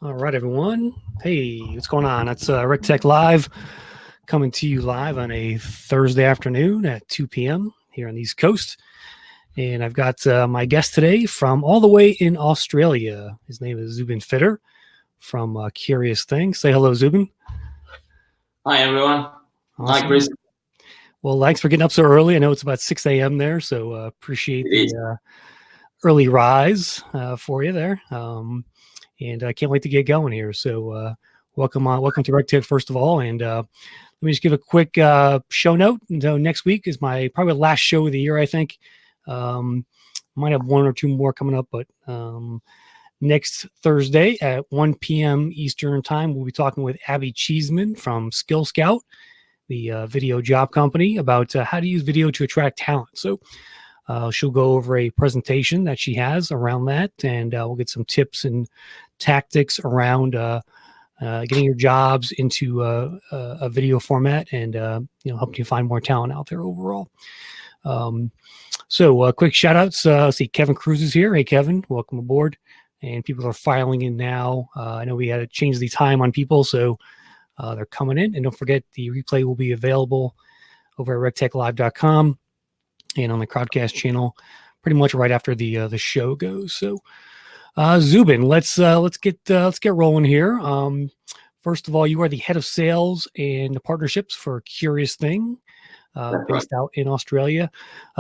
All right, everyone. Hey, what's going on? That's RecTech Live, coming to you live on a Thursday afternoon at 2 p.m. here on the East Coast. And I've got my guest today from all the way in Australia. His name is Zubin Fitter from CuriousThing. Say hello, Zubin. Hi, everyone. Awesome. Hi, Chris. Well, thanks for getting up so early. I know it's about 6 a.m. there, so appreciate the early rise for you there. And I can't wait to get going here. So welcome to RecTech, first of all. And let me just give a quick show note. Next week is my probably last show of the year, I think. Might have one or two more coming up, but next Thursday at 1 p.m. Eastern time, we'll be talking with Abby Cheeseman from Skill Scout, the video job company, about how to use video to attract talent. So she'll go over a presentation that she has around that, and we'll get some tips and tactics around getting your jobs into a video format and helping you find more talent out there overall. So quick shout outs. Let's see, Kevin Cruz is here. Hey, Kevin, welcome aboard. And people are filing in now. I know we had to change the time on people, so they're coming in. And don't forget, the replay will be available over at rectechlive.com and on the Crowdcast channel pretty much right after the show goes. So Zubin, let's get rolling here. First of all, you are the head of sales and partnerships for CuriousThing, based out in Australia.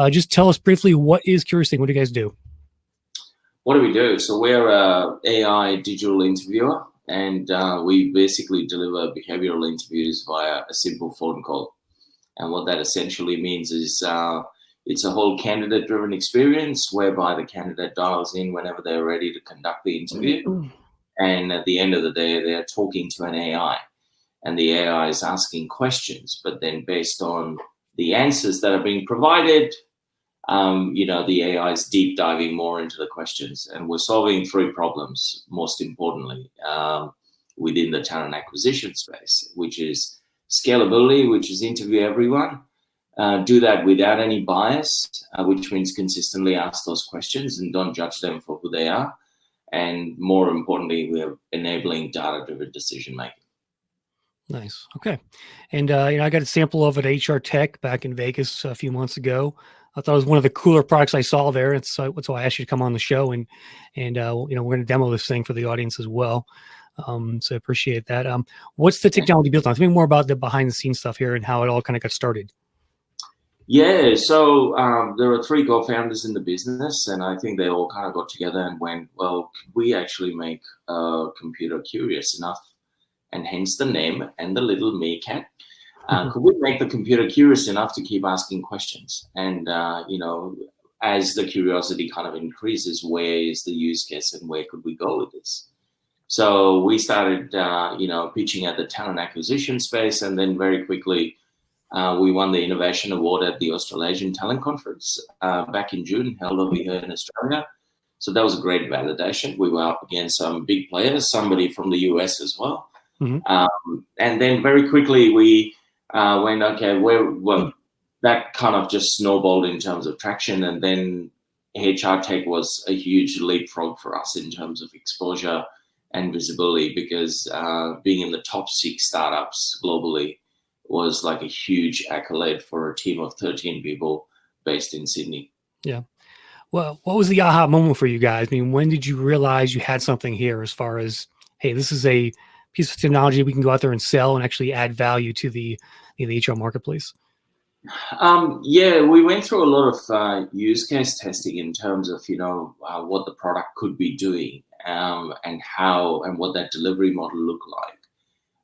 Just tell us briefly, what is CuriousThing? What do you guys do? What do we do? So we're a AI digital interviewer, and we basically deliver behavioral interviews via a simple phone call. And what that essentially means is it's a whole candidate-driven experience whereby the candidate dials in whenever they're ready to conduct the interview. And at the end of the day, they're talking to an AI. And the AI is asking questions, but then based on the answers that are being provided, the AI is deep diving more into the questions. And we're solving three problems, most importantly, within the talent acquisition space, which is scalability, which is interview everyone. Do that without any bias, which means consistently ask those questions and don't judge them for who they are. And more importantly, we are enabling data-driven decision-making. Nice. Okay. And, I got a sample of it at HR Tech back in Vegas a few months ago. I thought it was one of the cooler products I saw there. That's why I asked you to come on the show, and we're going to demo this thing for the audience as well. So I appreciate that. What's the technology built on? Tell me more about the behind the scenes stuff here and how it all kind of got started. Yeah, so there are three co-founders in the business, and I think they all kind of got together and went, well, could we actually make a computer curious enough, and hence the name and the little meerkat. Could we make the computer curious enough to keep asking questions? And, as the curiosity kind of increases, where is the use case and where could we go with this? So we started, pitching at the talent acquisition space, and then very quickly, we won the Innovation Award at the Australasian Talent Conference back in June, held over here in Australia. So that was a great validation. We were up against some big players, somebody from the US as well. Mm-hmm. And then very quickly we went, okay, that kind of just snowballed in terms of traction. And then HR Tech was a huge leapfrog for us in terms of exposure and visibility, because being in the top 6 startups globally was like a huge accolade for a team of 13 people based in Sydney. Yeah. Well, what was the aha moment for you guys? I mean, when did you realize you had something here as far as, hey, this is a piece of technology we can go out there and sell and actually add value to the HR marketplace? We went through a lot of use case testing in terms of, what the product could be doing and how and what that delivery model looked like.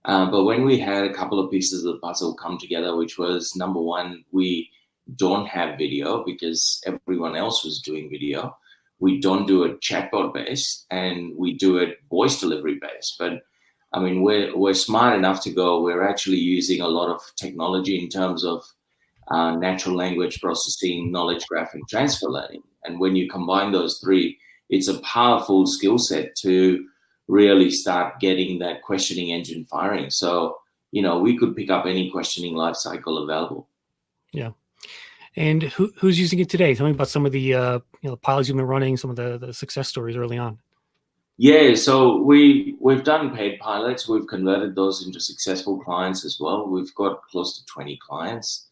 But when we had a couple of pieces of the puzzle come together, which was, number one, we don't have video because everyone else was doing video. We don't do it chatbot based, and we do it voice delivery based. But I mean, we're smart enough to go, we're actually using a lot of technology in terms of natural language processing, knowledge graph, and transfer learning. And when you combine those three, it's a powerful skill set to really start getting that questioning engine firing. So, we could pick up any questioning lifecycle available. Yeah. And who's using it today? Tell me about some of the pilots you've been running, some of the success stories early on. Yeah, so we've done paid pilots. We've converted those into successful clients as well. We've got close to 20 clients.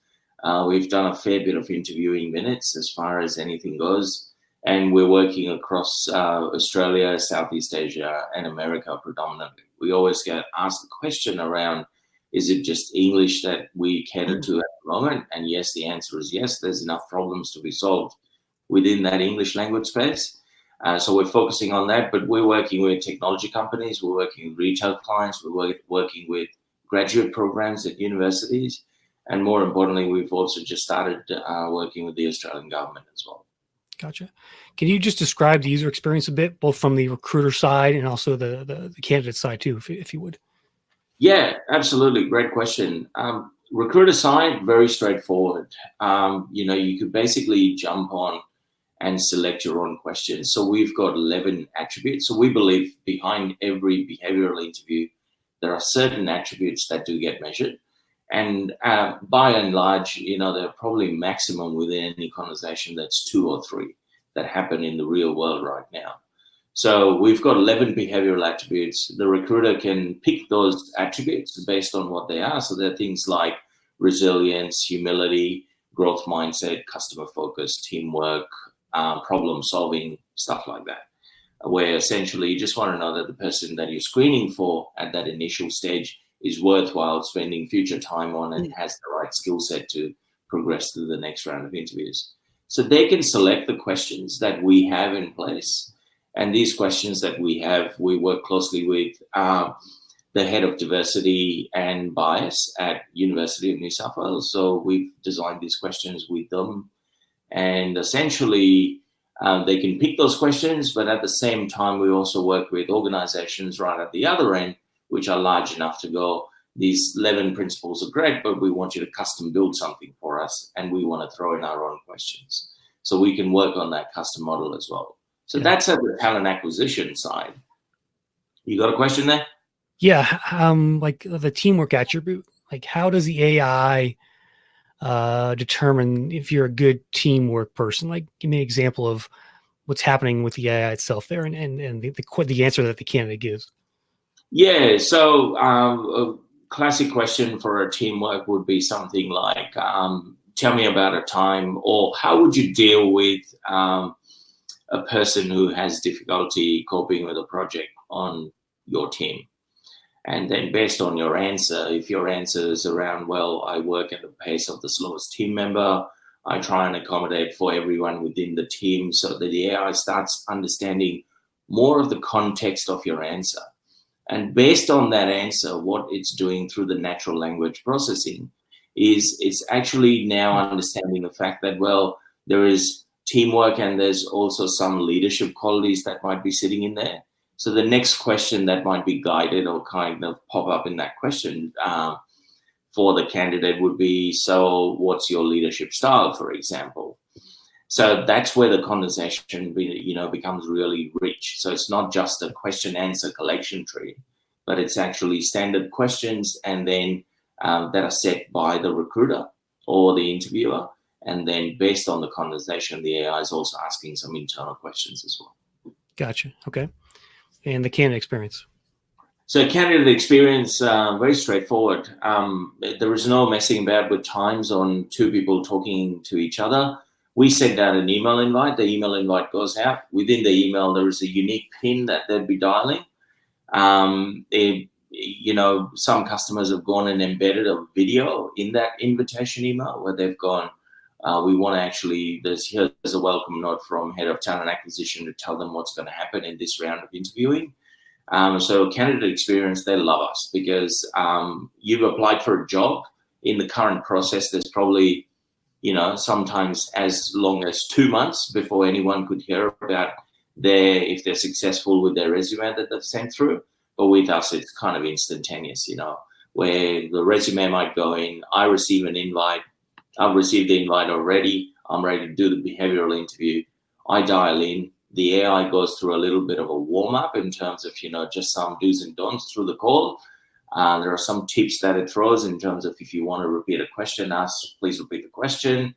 We've done a fair bit of interviewing minutes as far as anything goes, and we're working across Australia, Southeast Asia, and America predominantly. We always get asked the question around, is it just English that we cater to at the moment? And yes, the answer is yes. There's enough problems to be solved within that English language space. So we're focusing on that, but we're working with technology companies, we're working with retail clients, we're working with graduate programs at universities, and more importantly, we've also just started working with the Australian government as well. Gotcha. Can you just describe the user experience a bit, both from the recruiter side and also the candidate side too, if you would? Yeah, absolutely. Great question. Recruiter side, very straightforward. You could basically jump on and select your own questions. So we've got 11 attributes. So we believe behind every behavioral interview, there are certain attributes that do get measured. And by and large, they're probably maximum within any conversation that's 2 or 3 that happen in the real world right now. So we've got 11 behavioral attributes. The recruiter can pick those attributes based on what they are. So they're things like resilience, humility, growth mindset, customer focus, teamwork, problem solving, stuff like that, where essentially you just want to know that the person that you're screening for at that initial stage is worthwhile spending future time on and has the right skill set to progress through the next round of interviews. So they can select the questions that we have in place. And these questions that we have, we work closely with the head of diversity and bias at University of New South Wales. So we've designed these questions with them. And essentially, they can pick those questions, but at the same time, we also work with organizations right at the other end, which are large enough to go, these 11 principles are great, but we want you to custom build something for us, and we want to throw in our own questions. So we can work on that custom model as well. So that's at the talent acquisition side. You got a question there? Yeah, like the teamwork attribute, like how does the AI determine if you're a good teamwork person? Like, give me an example of what's happening with the AI itself there, and the answer that the candidate gives. Yeah, so a classic question for a teamwork would be something like, tell me about a time, or how would you deal with a person who has difficulty coping with a project on your team? And then based on your answer, if your answer is around, well, I work at the pace of the slowest team member, I try and accommodate for everyone within the team, so that the AI starts understanding more of the context of your answer. And based on that answer, what it's doing through the natural language processing is it's actually now understanding the fact that, well, there is teamwork and there's also some leadership qualities that might be sitting in there. So the next question that might be guided or kind of pop up in that question for the candidate would be, so what's your leadership style, for example? So that's where the conversation becomes really rich. So it's not just a question answer collection tree, but it's actually standard questions and then that are set by the recruiter or the interviewer. And then based on the conversation, the AI is also asking some internal questions as well. Gotcha. Okay. And the candidate experience. So candidate experience, very straightforward. There is no messing about with times on 2 people talking to each other. We send out an email invite. The email invite goes out. Within the email, there is a unique PIN that they'd be dialing. Some customers have gone and embedded a video in that invitation email where they've gone, we want to actually, here's a welcome note from head of talent acquisition to tell them what's going to happen in this round of interviewing. So candidate experience, they love us because you've applied for a job. In the current process, there's probably, sometimes as long as 2 months before anyone could hear about if they're successful with their resume that they've sent through. But with us, it's kind of instantaneous, where the resume might go in, I receive an invite, I've received the invite already, I'm ready to do the behavioral interview, I dial in, the AI goes through a little bit of a warm-up in terms of, just some do's and don'ts through the call. There are some tips that it throws in terms of if you want to repeat a question, please repeat the question.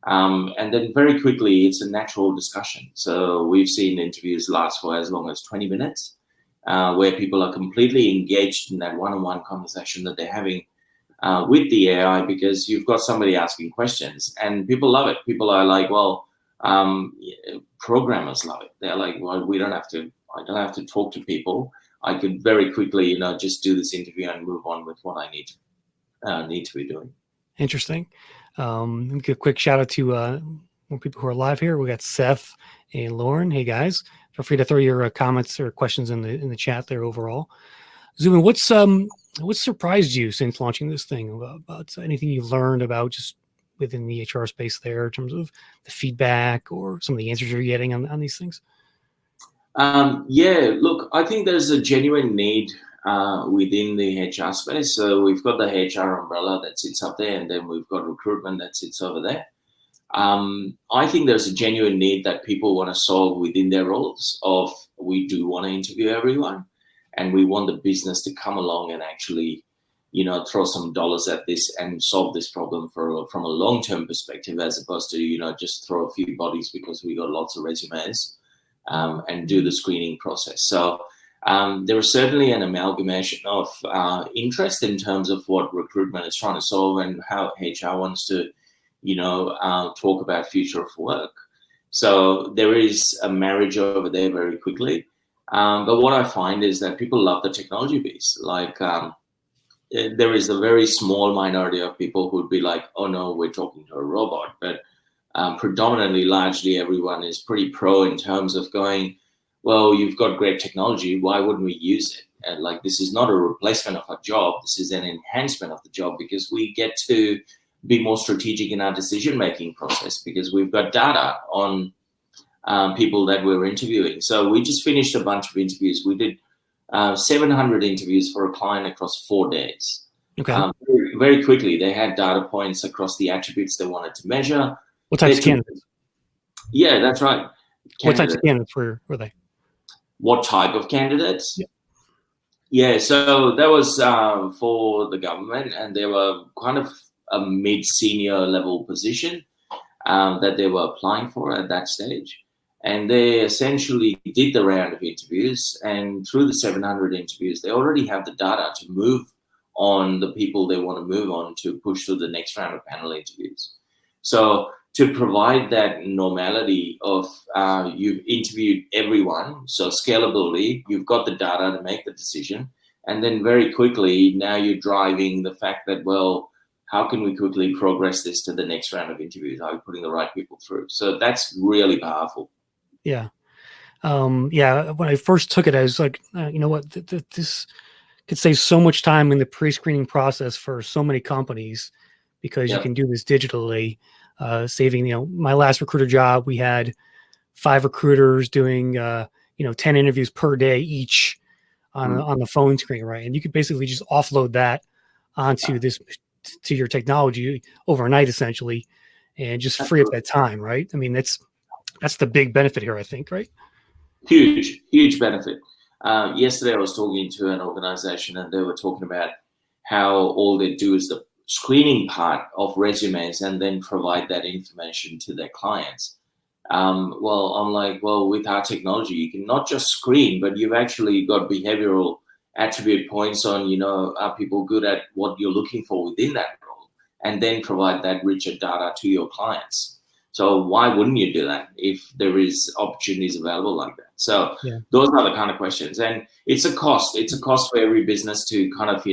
And then very quickly, it's a natural discussion. So we've seen interviews last for as long as 20 minutes, where people are completely engaged in that one-on-one conversation that they're having with the AI, because you've got somebody asking questions, and people love it. People are like, well, programmers love it. They're like, well, I don't have to talk to people. I could very quickly, just do this interview and move on with what I need to be doing. Interesting. Give a quick shout out to more people who are live here. We got Seth and Lauren. Hey guys, feel free to throw your comments or questions in the chat there. Overall, Zubin, what's surprised you since launching this thing? About anything you've learned about just within the HR space there in terms of the feedback or some of the answers you're getting on these things? Yeah, look, I think there's a genuine need within the HR space. So we've got the HR umbrella that sits up there, and then we've got recruitment that sits over there. I think there's a genuine need that people want to solve within their roles of, we do want to interview everyone, and we want the business to come along and actually, throw some dollars at this and solve this problem from a long-term perspective, as opposed to, just throw a few bodies because we got lots of resumes, and do the screening process. So there is certainly an amalgamation of interest in terms of what recruitment is trying to solve and how HR wants to, talk about future of work. So there is a marriage over there very quickly. But what I find is that people love the technology piece. Like there is a very small minority of people who would be like, oh no, we're talking to a robot. But predominantly, largely, everyone is pretty pro in terms of going, well, you've got great technology, why wouldn't we use it? And like, this is not a replacement of a job, this is an enhancement of the job, because we get to be more strategic in our decision-making process because we've got data on people that we're interviewing. So we just finished a bunch of interviews. We did 700 interviews for a client across 4 days. Okay. Very, very quickly, they had data points across the attributes they wanted to measure. What types of candidates? Yeah, that's right. What types of candidates were they? What type of candidates? Yeah, so that was for the government, and they were kind of a mid-senior level position that they were applying for at that stage. And they essentially did the round of interviews, and through the 700 interviews, they already have the data to move on the people they want to move on to push to the next round of panel interviews. So to provide that normality of you've interviewed everyone, so scalability, you've got the data to make the decision, and then very quickly now you're driving the fact that, well, how can we quickly progress this to the next round of interviews? Are we putting the right people through? So that's really powerful. Yeah. When I first took it, I was like, you know what, this could save so much time in the pre-screening process for so many companies because you can do this digitally, saving, my last recruiter job, we had 5 recruiters doing, 10 interviews per day each on the phone screen, right? And you could basically just offload that onto to your technology overnight, essentially, and just free up that time, right? I mean, that's the big benefit here, I think, right? Huge benefit. Yesterday I was talking to an organization, and they were talking about how all they do is the screening part of resumes and then provide that information to their clients. Well, I'm like, well, with our technology, you can not just screen, but you've actually got behavioral attribute points on, are people good at what you're looking for within that role, and then provide that richer data to your clients. So why wouldn't you do that if there is opportunities available like that? So those are the kind of questions. And it's a cost. It's a cost for every business to kind of,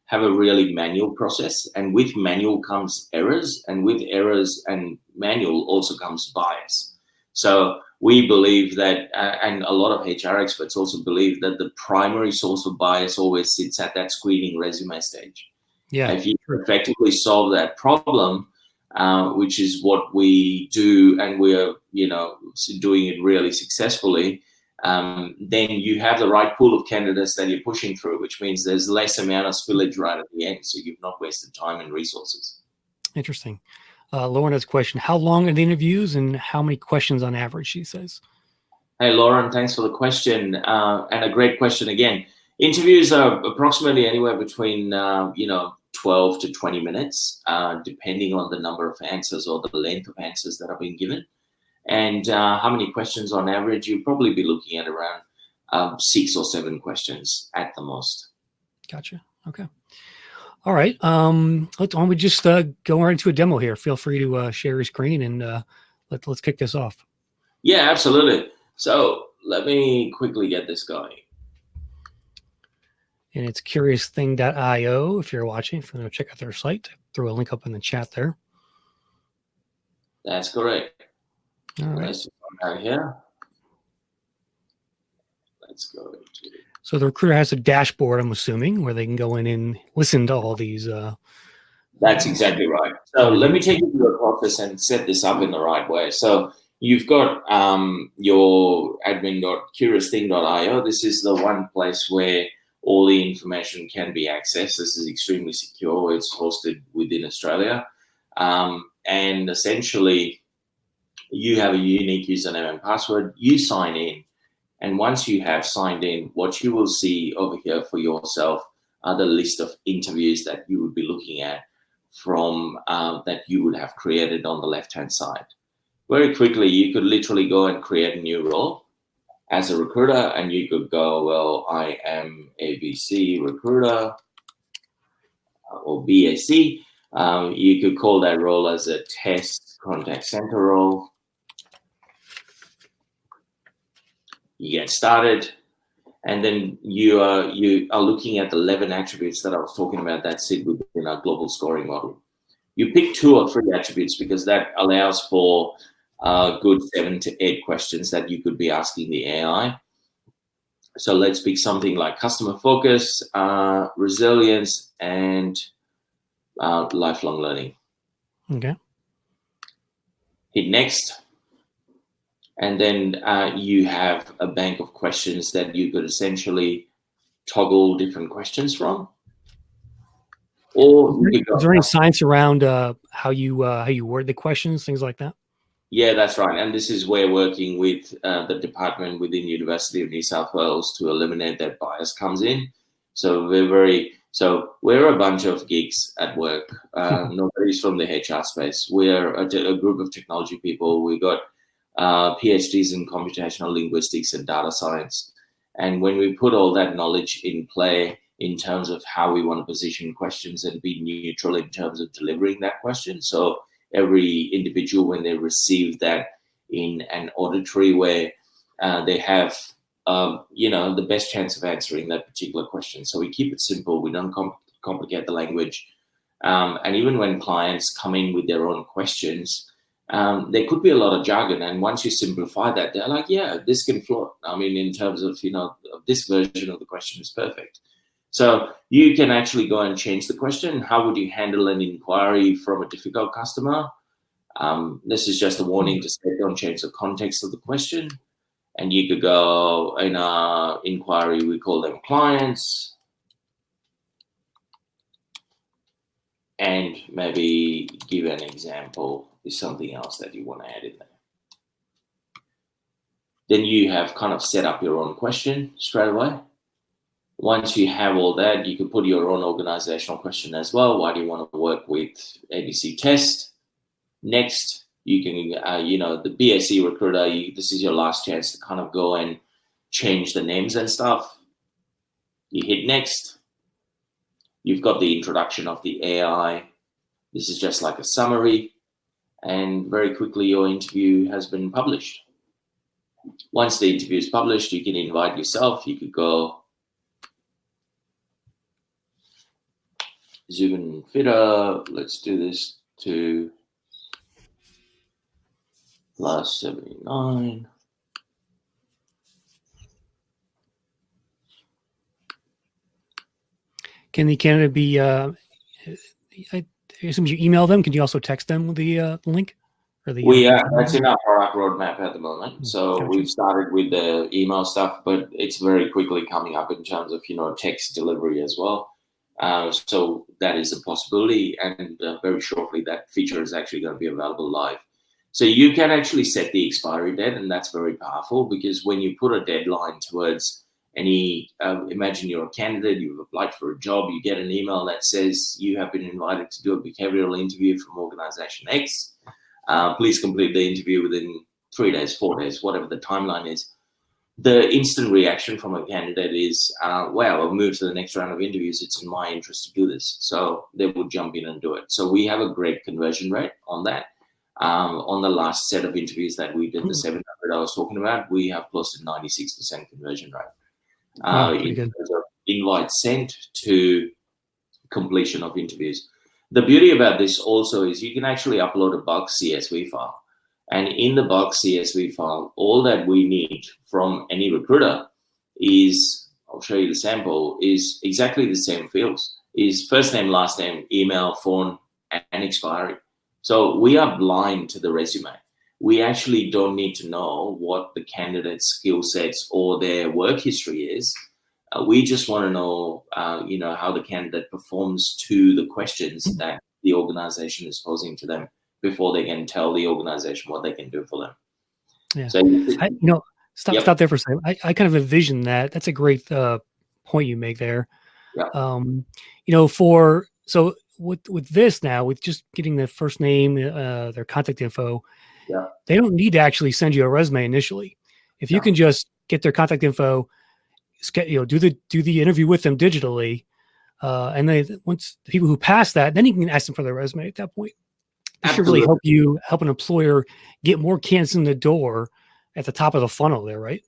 have a really manual process. And with manual comes errors, and with errors and manual also comes bias. So we believe that, and a lot of HR experts also believe that the primary source of bias always sits at that screening resume stage. Yeah. If you effectively solve that problem, which is what we do, and we're, doing it really successfully, then you have the right pool of candidates that you're pushing through, which means there's less amount of spillage right at the end. So you've not wasted time and resources. Interesting. Lauren has a question. How long are the interviews and how many questions on average, she says? Hey, Lauren, thanks for the question. And a great question again. Interviews are approximately anywhere between, 12 12 to 20 minutes, depending on the number of answers or the length of answers that have been given. And how many questions on average? You'll probably be looking at around 6 or 7 questions at the most. Gotcha. Okay. All right. Why don't we just go right into a demo here? Feel free to share your screen and let's kick this off. Yeah, absolutely. So let me quickly get this going. And it's CuriousThing.io. If you're watching, if you want to check out their site, throw a link up in the chat there. That's correct. All right. Let's go right here. Let's go to. So the recruiter has a dashboard, I'm assuming, where they can go in and listen to all these. That's exactly right. So let me take you through the process and set this up in the right way. So you've got your admin.curiousthing.io. This is the one place where all the information can be accessed. This is extremely secure. It's hosted within Australia. And essentially, you have a unique username and password. You sign in. And once you have signed in, what you will see over here for yourself are the list of interviews that you would be looking at from that you would have created on the left-hand side. Very quickly, you could literally go and create a new role as a recruiter, and you could go, well, I am ABC recruiter or BAC. You could call that role as a test contact center role. You get started, and then you are looking at the 11 attributes that I was talking about that sit within our global scoring model. You pick 2 or 3 attributes because that allows for good 7 to 8 questions that you could be asking the AI. So let's pick something like customer focus, resilience, and lifelong learning. Okay. Hit next. And then you have a bank of questions that you could essentially toggle different questions from. Or is there any science around how you word the questions, things like that? Yeah, that's right. And this is where working with the department within University of New South Wales to eliminate that bias comes in. So we're a bunch of geeks at work. Nobody's from the HR space. We're a group of technology people. We got PhDs in computational linguistics and data science. And when we put all that knowledge in play in terms of how we want to position questions and be neutral in terms of delivering that question. So every individual, when they receive that in an auditory way, they have, the best chance of answering that particular question. So we keep it simple. We don't complicate the language. And even when clients come in with their own questions, there could be a lot of jargon. And once you simplify that, they're like, yeah, this can float. I mean, in terms of, this version of the question is perfect. So you can actually go and change the question. How would you handle an inquiry from a difficult customer? This is just a warning to say don't change the context of the question. And you could go in our inquiry, we call them clients. And maybe give an example is something else that you want to add in there. Then you have kind of set up your own question straight away. Once you have all that, you can put your own organizational question as well. Why do you want to work with ABC Test? Next, you can, the BAC recruiter, this is your last chance to kind of go and change the names and stuff. You hit next. You've got the introduction of the AI. This is just like a summary. And very quickly, your interview has been published. Once the interview is published, you can invite yourself. You could go Zubin Fitter, let's do this to plus 79. Can the candidate be, I assume you email them. Can you also text them with the link? Or That's in our product roadmap at the moment. So Gotcha. We've started with the email stuff, but it's very quickly coming up in terms of, text delivery as well. So that is a possibility, and very shortly that feature is actually going to be available live. So you can actually set the expiry date, and that's very powerful because when you put a deadline towards imagine you're a candidate, you've applied for a job, you get an email that says you have been invited to do a behavioral interview from organization X. Please complete the interview within 3 days, 4 days, whatever the timeline is. The instant reaction from a candidate is, wow, I'll move to the next round of interviews. It's in my interest to do this. So they would jump in and do it. So we have a great conversion rate on that. On the last set of interviews that we did, the 700 I was talking about, we have close to 96% conversion rate. Wow, pretty good. Terms of invites sent to completion of interviews. The beauty about this also is you can actually upload a bulk CSV file. And in the bulk CSV file, all that we need from any recruiter is, I'll show you the sample, is exactly the same fields. Is first name, last name, email, phone, and expiry. So we are blind to the resume. We actually don't need to know what the candidate's skill sets or their work history is. We just want to know, how the candidate performs to the questions that the organization is posing to them before they can tell the organization what they can do for them. Yeah. So, stop there for a second. I kind of envision that. That's a great point you make there. Yeah. So with this now, with just getting the first name, their contact info, they don't need to actually send you a resume initially. If you can just get their contact info, do the interview with them digitally, and then once the people who pass that, then you can ask them for their resume at that point. This should really help an employer get more candidates in the door at the top of the funnel there, right?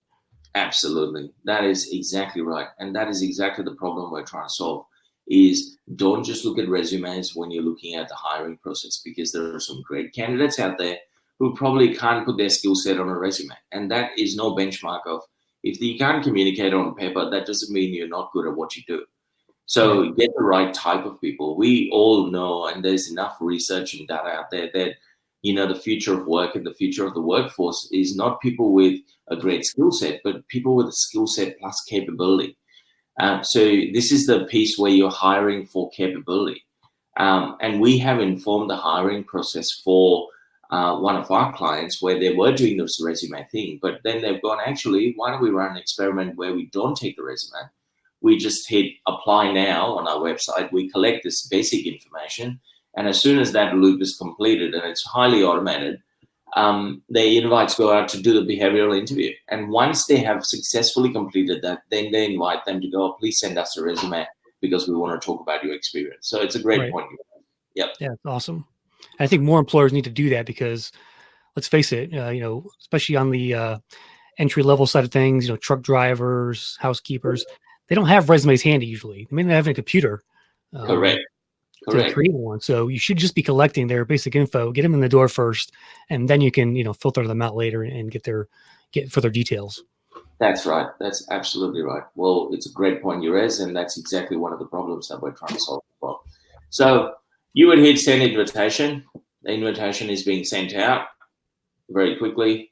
Absolutely. That is exactly right. And that is exactly the problem we're trying to solve, is don't just look at resumes when you're looking at the hiring process, because there are some great candidates out there who probably can't put their skill set on a resume. And that is no benchmark of, if you can't communicate on paper, that doesn't mean you're not good at what you do. So get the right type of people. We all know, and there's enough research and data out there that, the future of work and the future of the workforce is not people with a great skill set, but people with a skill set plus capability. So this is the piece where you're hiring for capability. And we have informed the hiring process for one of our clients where they were doing this resume thing, but then they've gone, actually, why don't we run an experiment where we don't take the resume? We just hit apply now on our website. We collect this basic information. And as soon as that loop is completed, and it's highly automated, the invites go out to do the behavioral interview. And once they have successfully completed that, then they invite them to go, please send us a resume because we want to talk about your experience. So it's a great point. Yep. Yeah, it's awesome. I think more employers need to do that because, let's face it, especially on the entry level side of things, truck drivers, housekeepers, they don't have resumes handy usually. They may not have a computer. Correct. To create one. So you should just be collecting their basic info, get them in the door first, and then you can, filter them out later and get further details. That's right. That's absolutely right. Well, it's a great point you raise, and that's exactly one of the problems that we're trying to solve as well. So you would hit send invitation. The invitation is being sent out very quickly.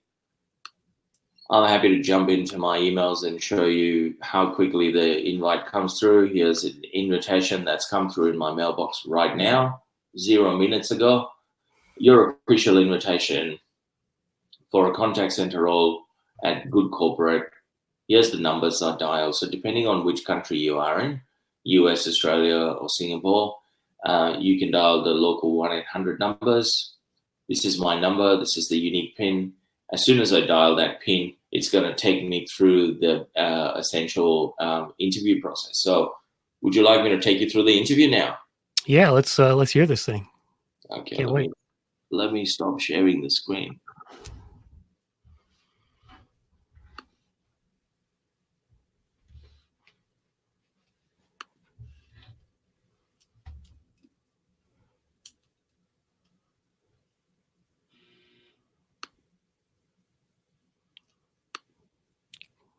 I'm happy to jump into my emails and show you how quickly the invite comes through. Here's an invitation that's come through in my mailbox right now, 0 minutes ago. Your official invitation for a contact center role at Good Corporate. Here's the numbers I dial. So depending on which country you are in, US, Australia, or Singapore, you can dial the local 1-800 numbers. This is my number. This is the unique PIN. As soon as I dial that PIN, it's going to take me through the essential interview process. So would you like me to take you through the interview now? Yeah, let's hear this thing. Okay, let me stop sharing the screen.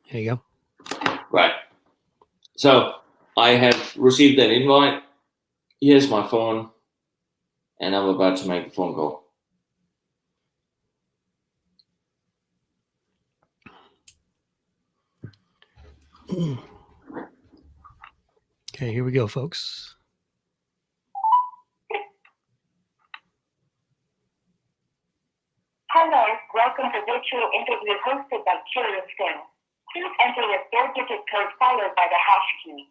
There you go. Right. So I have received that invite. Here's my phone, and I'm about to make a phone call. Okay, here we go, folks. Hello, welcome to virtual interview hosted by CuriousThing. Please enter your 4-digit code followed by the hash key.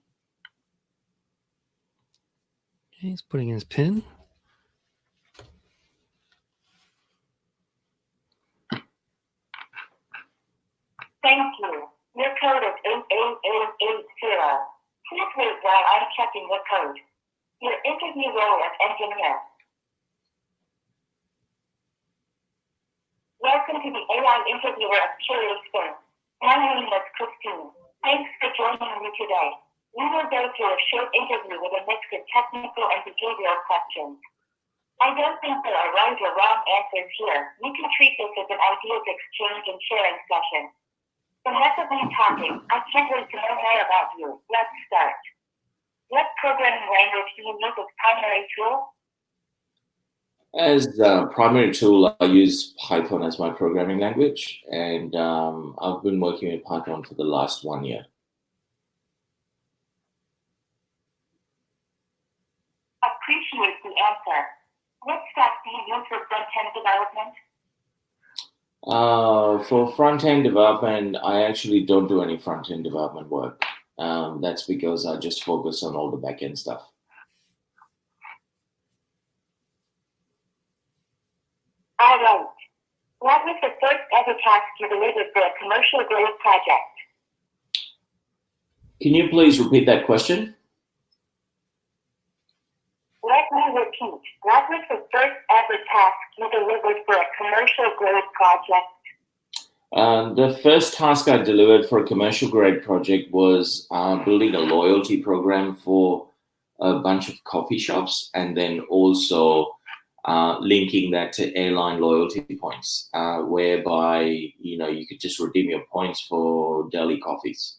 He's putting in his PIN. Thank you. Your code is 88880. Please wait while I'm checking the code. Your interview role is engineer. Welcome to the AI interviewer of CuriousThing. My name is Christine. Thanks for joining me today. We will go through a short interview with a mix of technical and behavioral questions. I don't think there are right or wrong answers here. You can treat this as an ideas exchange and sharing session. Enough of me talking. I can't wait to know more about you. Let's start. What programming language do you use as primary tool? As a primary tool, I use Python as my programming language, and I've been working with Python for the last 1 year. Appreciate the answer. What stack do you use for front-end development? For front-end development, I actually don't do any front-end development work. That's because I just focus on all the back-end stuff. All right. What was the first ever task you delivered for a commercial grade project? Can you please repeat that question? Let me repeat. What was the first ever task you delivered for a commercial grade project? The first task I delivered for a commercial grade project was building a loyalty program for a bunch of coffee shops, and then also linking that to airline loyalty points, whereby you could just redeem your points for daily coffees.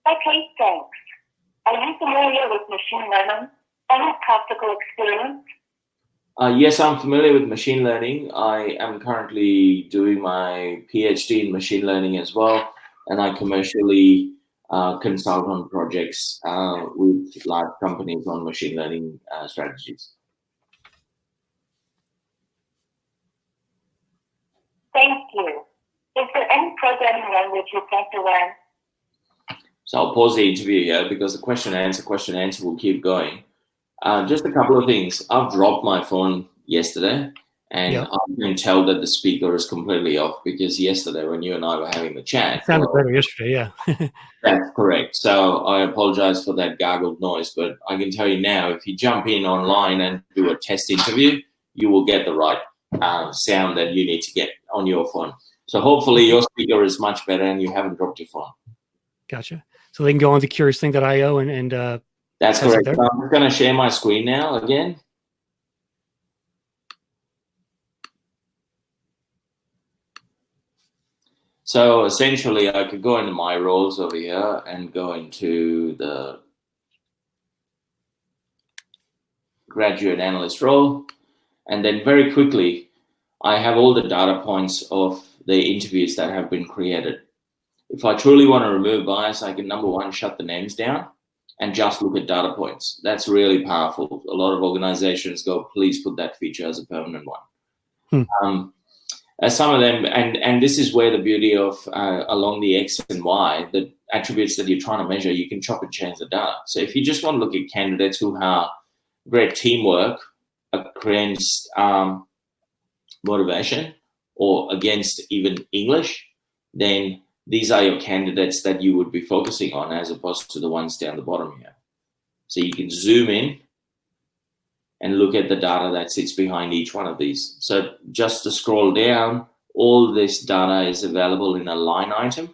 Okay, thanks. Are you familiar with machine learning? Any practical experience? Yes, I'm familiar with machine learning. I am currently doing my PhD in machine learning as well, and I commercially consult on projects with large companies on machine learning strategies. Thank you. Is there any programming language you plan to learn? So I'll pause the interview here because the question answer will keep going. Just a couple of things. I've dropped my phone yesterday, and Yep. I can tell that the speaker is completely off because yesterday when you and I were having the chat, It sounded better yesterday, yeah. that's correct. So I apologize for that gargled noise, but I can tell you now, if you jump in online and do a test interview, you will get the right sound that you need to get on your phone. So hopefully your speaker is much better and you haven't dropped your phone. Gotcha. So they can go on to CuriousThing.io and that's correct. So I'm just going to share my screen now again. So essentially, I could go into my roles over here and go into the graduate analyst role. And then very quickly, I have all the data points of the interviews that have been created. If I truly want to remove bias, I can, number one, shut the names down and just look at data points. That's really powerful. A lot of organizations go, please put that feature as a permanent one. Some of them, and this is where the beauty of along the X and Y, the attributes that you're trying to measure, you can chop and change the data. So if you just want to look at candidates who have great teamwork against motivation or against even English, then these are your candidates that you would be focusing on as opposed to the ones down the bottom here. So you can zoom in and look at the data that sits behind each one of these. So just to scroll down, all this data is available in a line item.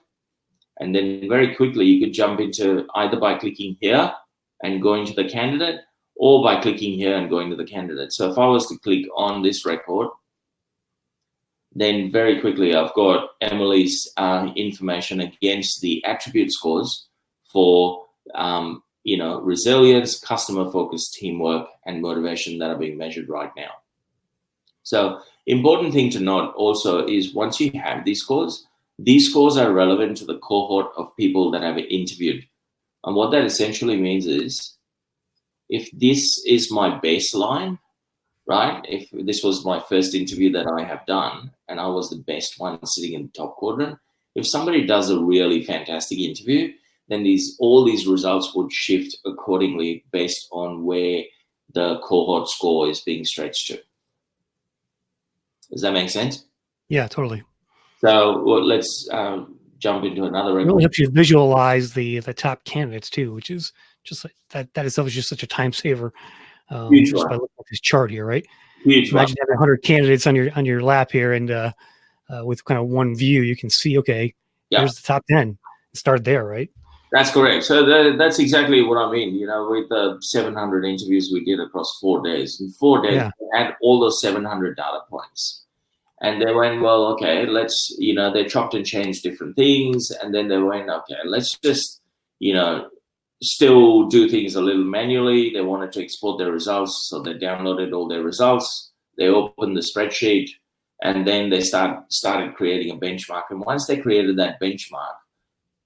And then very quickly, you could jump into either by clicking here and going to the candidate, or by clicking here and going to the candidate. So if I was to click on this record, then very quickly I've got Emily's information against the attribute scores for resilience, customer-focused teamwork, and motivation that are being measured right now. So important thing to note also is once you have these scores are relevant to the cohort of people that have interviewed. And what that essentially means is if this is my baseline, right? If this was my first interview that I have done and I was the best one sitting in the top quadrant, if somebody does a really fantastic interview, then all these results would shift accordingly based on where the cohort score is being stretched to. Does that make sense? Yeah, totally. So let's jump into another. It really helps you visualize the top candidates too, which is just like that itself is just such a time saver. Huge Just one. by looking at this chart here, right? Huge Imagine having 100 candidates on your lap here, and with kind of one view, you can see, okay, here's the top 10. Start there, right? That's correct. So that's exactly what I mean. You know, with the 700 interviews we did across 4 days. In 4 days, we had all those 700 data points. And they went, well, okay, let's, they chopped and changed different things. And then they went, okay, let's just, still do things a little manually. They wanted to export their results. So they downloaded all their results. They opened the spreadsheet. And then they started creating a benchmark. And once they created that benchmark,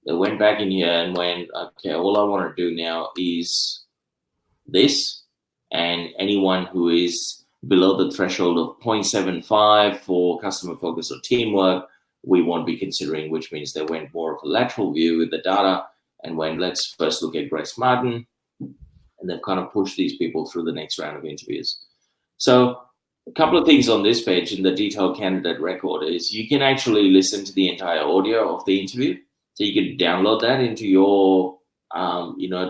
they went back in here and went, okay, all I want to do now is this. And anyone who is below the threshold of 0.75 for customer focus or teamwork, we won't be considering, which means they went more of a lateral view with the data and went, let's first look at Grace Martin. And they've kind of pushed these people through the next round of interviews. So a couple of things on this page in the detailed candidate record is you can actually listen to the entire audio of the interview. So you can download that into your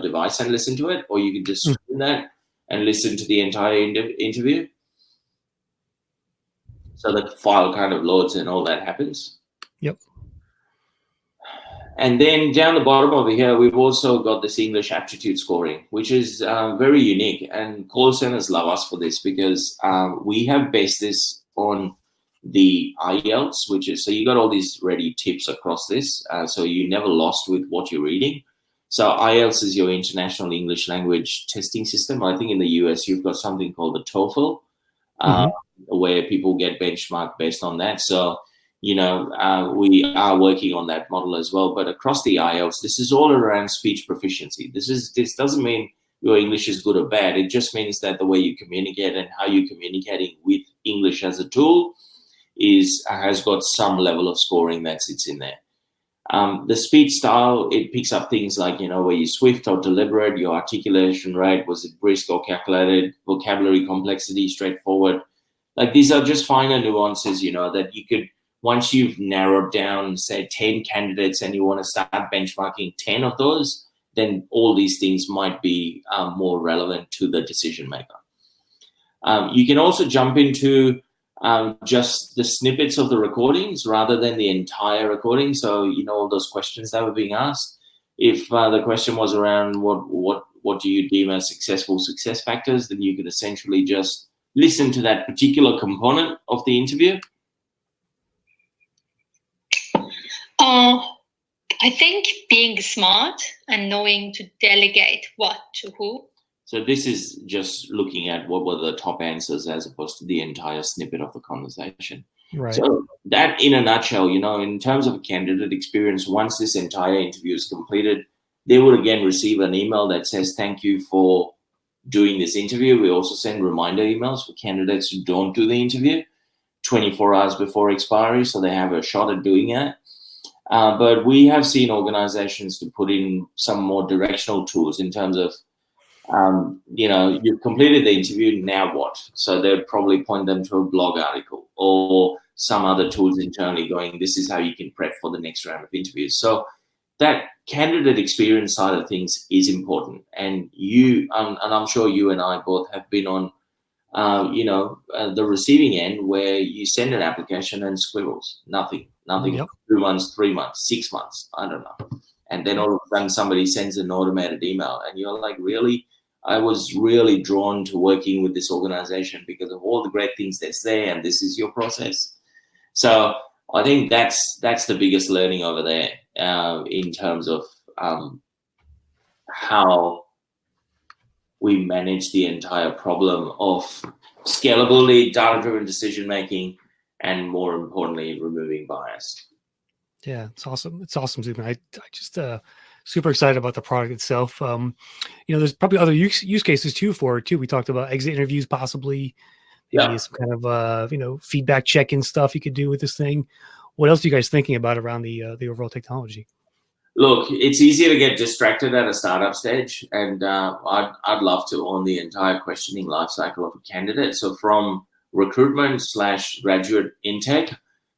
device and listen to it, or you can just stream that and listen to the entire interview. So the file kind of loads and all that happens. Yep. And then down the bottom over here, we've also got this English aptitude scoring, which is very unique. And call centers love us for this because we have based this on the IELTS, which is, so you got all these ready tips across this. So you're never lost with what you're reading. So IELTS is your International English Language Testing System. I think in the US, you've got something called the TOEFL, where people get benchmarked based on that. So, we are working on that model as well. But across the IELTS, this is all around speech proficiency. This doesn't mean your English is good or bad. It just means that the way you communicate and how you're communicating with English as a tool has got some level of scoring that sits in there. The speech style, it picks up things like, were you swift or deliberate, your articulation rate, was it brisk or calculated, vocabulary complexity, straightforward. Like these are just finer nuances, that you could, once you've narrowed down, say 10 candidates and you want to start benchmarking 10 of those, then all these things might be more relevant to the decision maker. You can also jump into just the snippets of the recordings rather than the entire recording. So, all those questions that were being asked, if the question was around what do you deem as successful success factors, then you could essentially just listen to that particular component of the interview. I think being smart and knowing to delegate what to who. So this is just looking at what were the top answers as opposed to the entire snippet of the conversation. Right. So that in a nutshell, in terms of a candidate experience, once this entire interview is completed, they will again receive an email that says, thank you for doing this interview. We also send reminder emails for candidates who don't do the interview 24 hours before expiry, so they have a shot at doing that. But we have seen organizations to put in some more directional tools in terms of, you've completed the interview, now what? So they'd probably point them to a blog article or some other tools internally going, this is how you can prep for the next round of interviews. So that candidate experience side of things is important. And and I'm sure you and I both have been on, the receiving end where you send an application and squirrels, nothing, Yep. 2 months, 3 months, 6 months, I don't know. And then all of a sudden somebody sends an automated email and you're like, really? I was really drawn to working with this organization because of all the great things that's there, and this is your process. So I think that's the biggest learning over there in terms of how we manage the entire problem of scalability, data-driven decision-making, and more importantly, removing bias. Yeah, it's awesome. It's awesome, Zubin. I just super excited about the product itself. There's probably other use cases too for it too. We talked about exit interviews possibly. maybe some kind of feedback check-in stuff you could do with this thing. What else are you guys thinking about around the overall technology? Look, it's easy to get distracted at a startup stage, and I'd love to own the entire questioning lifecycle of a candidate. So from recruitment / graduate intake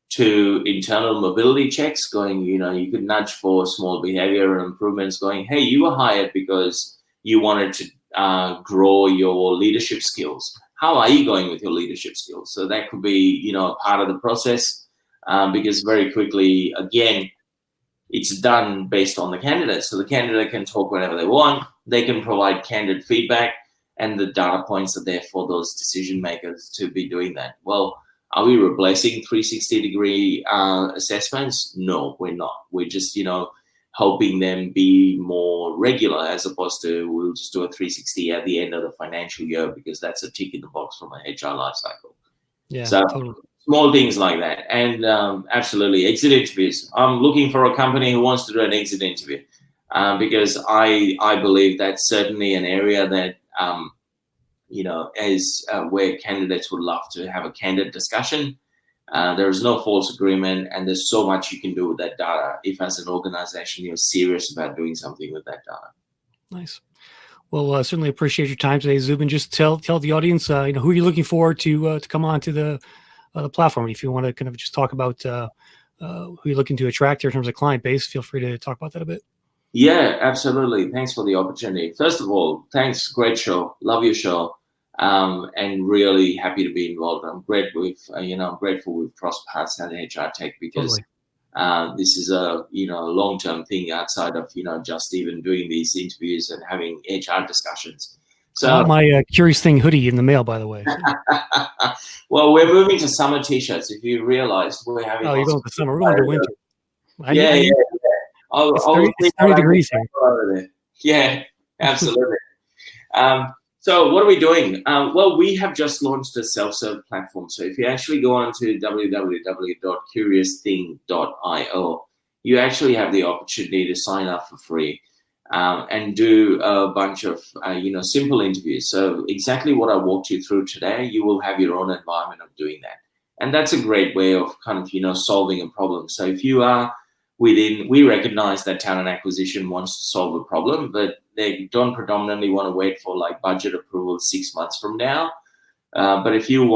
to internal mobility checks, going, you could nudge for small behavioral improvements, going, hey, you were hired because you wanted to grow your leadership skills. How are you going with your leadership skills? So that could be, part of the process, because very quickly, again, it's done based on the candidate. So the candidate can talk whenever they want. They can provide candid feedback, and the data points are there for those decision makers to be doing that. Well, are we replacing 360-degree assessments? No, we're not. We're just, helping them be more regular, as opposed to we'll just do a 360 at the end of the financial year because that's a tick in the box from an HR lifecycle. Yeah, so totally. Small things like that. And absolutely, exit interviews. I'm looking for a company who wants to do an exit interview because I believe that's certainly an area that, is where candidates would love to have a candid discussion. There is no false agreement, and there's so much you can do with that data if, as an organization, you're serious about doing something with that data. Nice. Well, certainly appreciate your time today, Zubin. Just tell the audience, who you're looking forward to come on to the platform. If you want to kind of just talk about who you're looking to attract here in terms of client base, feel free to talk about that a bit. Yeah, absolutely. Thanks for the opportunity. First of all, thanks. Great show. Love your show. And really happy to be involved. I'm grateful we've crossed paths at HR Tech because this is a long-term thing outside of just even doing these interviews and having HR discussions. So I got my CuriousThing hoodie in the mail, by the way. So. Well, we're moving to summer t-shirts. If you realized, we're having. Oh, you're going to summer. We're going to winter. Yeah. It's 30 degrees here. Yeah, absolutely. So what are we doing? Well, we have just launched a self-serve platform. So if you actually go on to www.CuriousThing.io, you actually have the opportunity to sign up for free and do a bunch of, simple interviews. So exactly what I walked you through today, you will have your own environment of doing that. And that's a great way of kind of, solving a problem. So if you are we recognize that talent acquisition wants to solve a problem, but they don't predominantly want to wait for like budget approval 6 months from now. But if you've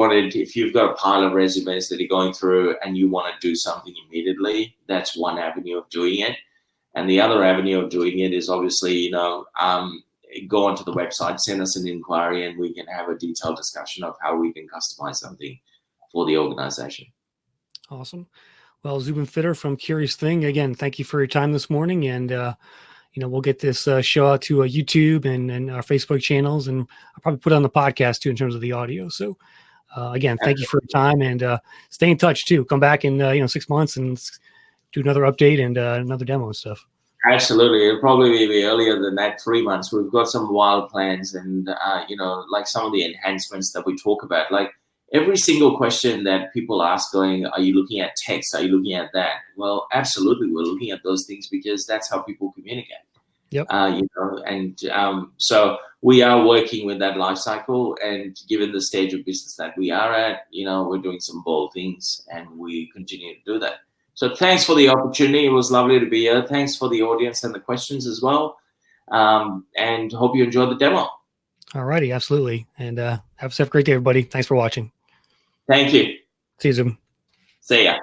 got a pile of resumes that you're going through and you want to do something immediately, that's one avenue of doing it. And the other avenue of doing it is obviously, go onto the website, send us an inquiry, and we can have a detailed discussion of how we can customize something for the organization. Awesome. Well, Zubin Fitter from CuriousThing, again, thank you for your time this morning. And, we'll get this show out to YouTube and our Facebook channels, and I'll probably put it on the podcast too in terms of the audio. So, again, thank you for your time, and stay in touch too. Come back in, 6 months and do another update and another demo and stuff. Absolutely. It'll probably be earlier than that, 3 months. We've got some wild plans and, like some of the enhancements that we talk about, like, every single question that people ask going, are you looking at text? Are you looking at that? Well, absolutely. We're looking at those things because that's how people communicate. Yep. So we are working with that life cycle, and given the stage of business that we are at, we're doing some bold things, and we continue to do that. So thanks for the opportunity. It was lovely to be here. Thanks for the audience and the questions as well. And hope you enjoyed the demo. All righty. Absolutely. And have a great day, everybody. Thanks for watching. Thank you. See you soon. See ya.